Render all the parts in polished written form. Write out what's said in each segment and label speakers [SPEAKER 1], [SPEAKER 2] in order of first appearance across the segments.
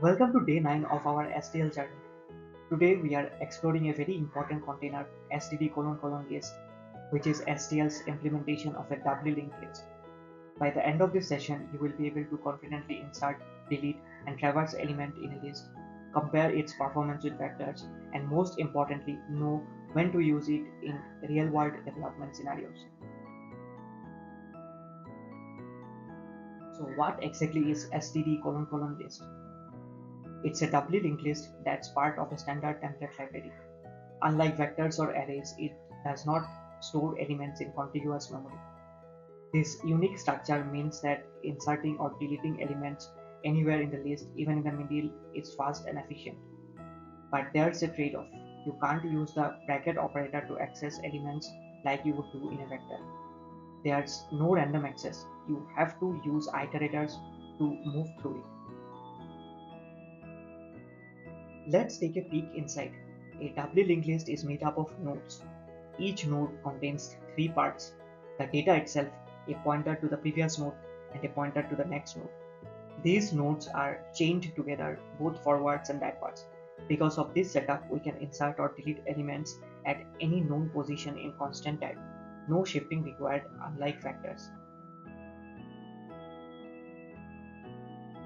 [SPEAKER 1] Welcome to day 9 of our STL journey. Today we are exploring a very important container std list, which is STL's implementation of a doubly linked list. By the end of this session, you will be able to confidently insert, delete, and traverse element in a list, compare its performance with vectors, and most importantly, know when to use it in real-world development scenarios. So what exactly is std list? It's a doubly linked list that's part of a standard template library. Unlike vectors or arrays, it does not store elements in contiguous memory. This unique structure means that inserting or deleting elements anywhere in the list, even in the middle, is fast and efficient. But there's a trade-off. You can't use the bracket operator to access elements like you would do in a vector. There's no random access. You have to use iterators to move through it. Let's take a peek inside. A doubly linked list is made up of nodes. Each node contains three parts: the data itself, a pointer to the previous node, and a pointer to the next node. These nodes are chained together both forwards and backwards. Because of this setup, we can insert or delete elements at any known position in constant time. No shifting required, unlike vectors.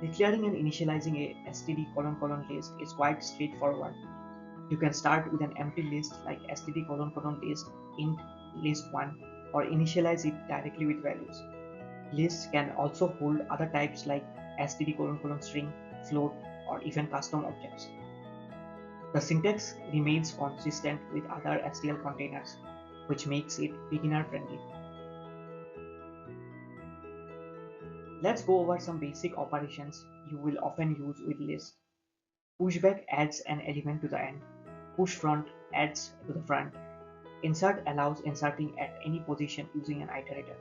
[SPEAKER 1] Declaring and initializing a std list is quite straightforward. You can start with an empty list like std list int list1 or initialize it directly with values. Lists can also hold other types like std string, float, or even custom objects. The syntax remains consistent with other STL containers, which makes it beginner friendly. Let's go over some basic operations you will often use with lists. Pushback adds an element to the end. Push front adds to the front. Insert allows inserting at any position using an iterator.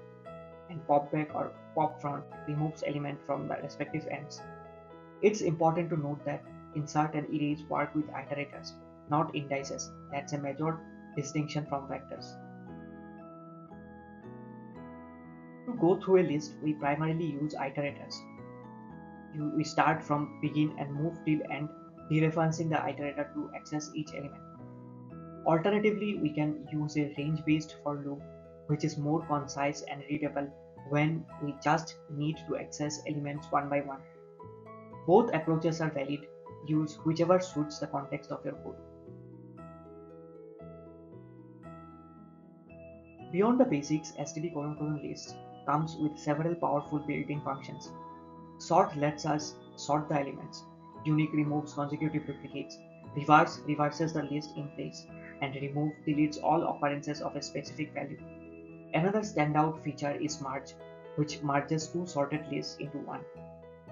[SPEAKER 1] And popback or pop front removes element from the respective ends. It's important to note that insert and erase work with iterators, not indices. That's a major distinction from vectors. To go through a list, we primarily use iterators. We start from begin and move till end, dereferencing the iterator to access each element. Alternatively, we can use a range-based for loop, which is more concise and readable when we just need to access elements one by one. Both approaches are valid. Use whichever suits the context of your code. Beyond the basics, std list comes with several powerful built-in functions. Sort lets us sort the elements. Unique removes consecutive duplicates. Reverse reverses the list in place, and remove deletes all occurrences of a specific value. Another standout feature is merge, which merges two sorted lists into one.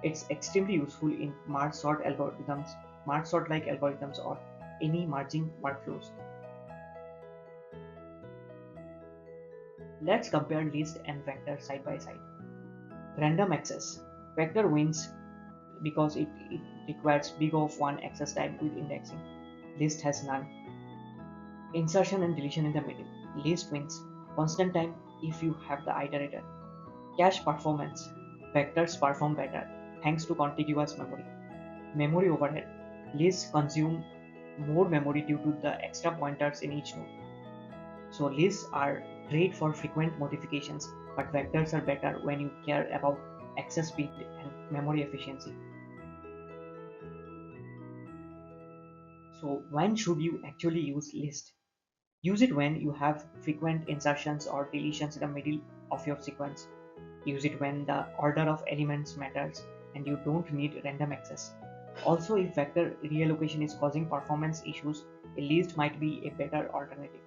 [SPEAKER 1] It's extremely useful in merge sort algorithms, merge sort like algorithms, or any merging workflows. Let's compare list and vector side by side. Random access. Vector wins because it requires big of one access time with indexing. List has none. Insertion and deletion in the middle. List wins constant time if you have the iterator. Cache performance. Vectors perform better thanks to contiguous memory. Memory overhead. Lists consume more memory due to the extra pointers in each node. So lists are great for frequent modifications, but vectors are better when you care about access speed and memory efficiency. So when should you actually use list? Use it when you have frequent insertions or deletions in the middle of your sequence. Use it when the order of elements matters and you don't need random access. Also, if vector reallocation is causing performance issues, a list might be a better alternative.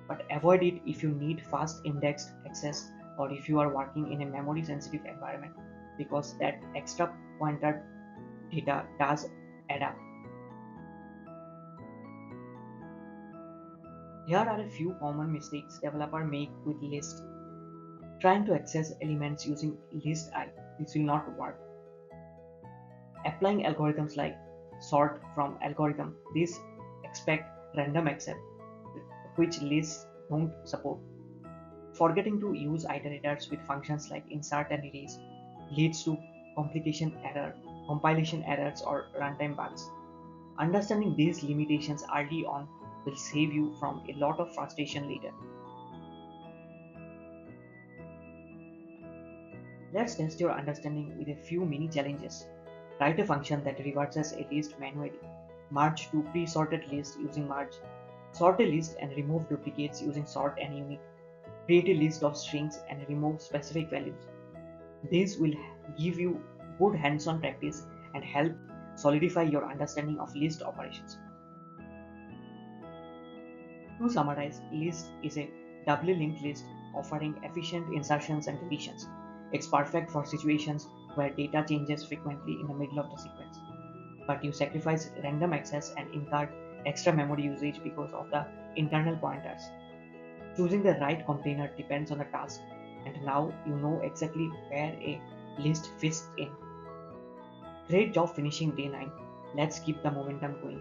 [SPEAKER 1] But avoid it if you need fast indexed access or if you are working in a memory sensitive environment, because that extra pointer data does add up. Here are a few common mistakes developers make with list. Trying to access elements using list I. This will not work. Applying algorithms like sort from algorithm. These expect random access, which lists don't support. Forgetting to use iterators with functions like insert and erase leads to compilation errors, or runtime bugs. Understanding these limitations early on will save you from a lot of frustration later. Let's test your understanding with a few mini challenges. Write a function that reverses a list manually. Merge two pre-sorted lists using merge. Sort a list and remove duplicates using sort and unique. Create a list of strings and remove specific values. These will give you good hands-on practice and help solidify your understanding of list operations. To summarize, list is a doubly linked list offering efficient insertions and deletions. It's perfect for situations where data changes frequently in the middle of the sequence, but you sacrifice random access and incur extra memory usage because of the internal pointers. Choosing the right container depends on the task, and now you know exactly where a list fits in. Great job finishing day 9. Let's keep the momentum going.